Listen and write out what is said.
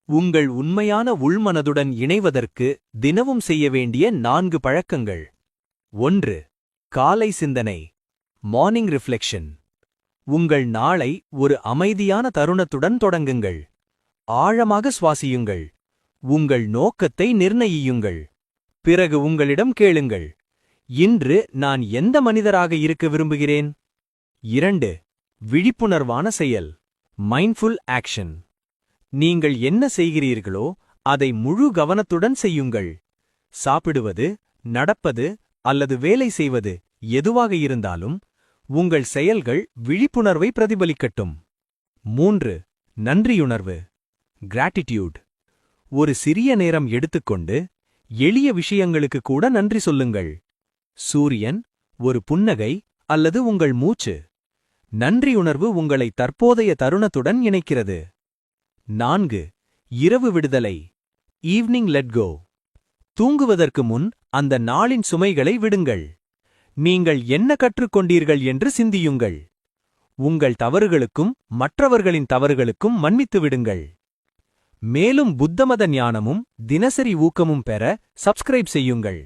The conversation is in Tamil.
உங்கள் உண்மையான உள்மனதுடன் இணைவதற்கு தினமும் செய்ய வேண்டிய 4 பழக்கங்கள். 1. காலை சிந்தனை. Morning reflection. உங்கள் நாளை ஒரு அமைதியான தருணத்துடன் தொடங்குங்கள். ஆழமாக சுவாசியுங்கள். உங்கள் நோக்கத்தை நிர்ணயியுங்கள். பிறகு உங்களிடம் கேளுங்கள், இன்று நான் எந்த மனிதராக இருக்க விரும்புகிறேன்? 2. விழிப்புணர்வான செயல். Mindful action. நீங்கள் என்ன செய்கிறீர்களோ அதை முழு கவனத்துடன் செய்யுங்கள். சாப்பிடுவது, நடப்பது அல்லது வேலை செய்வது எதுவாக இருந்தாலும் உங்கள் செயல்கள் விழிப்புணர்வை பிரதிபலிக்கட்டும். 3. நன்றியுணர்வு. கிராட்டிட்யூட். ஒரு சிறிய நேரம் எடுத்துக்கொண்டு எளிய விஷயங்களுக்கு கூட நன்றி சொல்லுங்கள். சூரியன், ஒரு புன்னகை அல்லது உங்கள் மூச்சு. நன்றியுணர்வு உங்களை தற்போதைய தருணத்துடன் இணைக்கிறது. 4. இரவு விடுதலை. Evening let go. தூங்குவதற்கு முன் அந்த நாளின் சுமைகளை விடுங்கள். நீங்கள் என்ன கற்றுக்கொண்டீர்கள் என்று சிந்தியுங்கள். உங்கள் தவறுகளுக்கும் மற்றவர்களின் தவறுகளுக்கும் மன்னித்து விடுங்கள். மேலும் புத்தமத ஞானமும் தினசரி ஊக்கமும் பெற சப்ஸ்கிரைப் செய்யுங்கள்.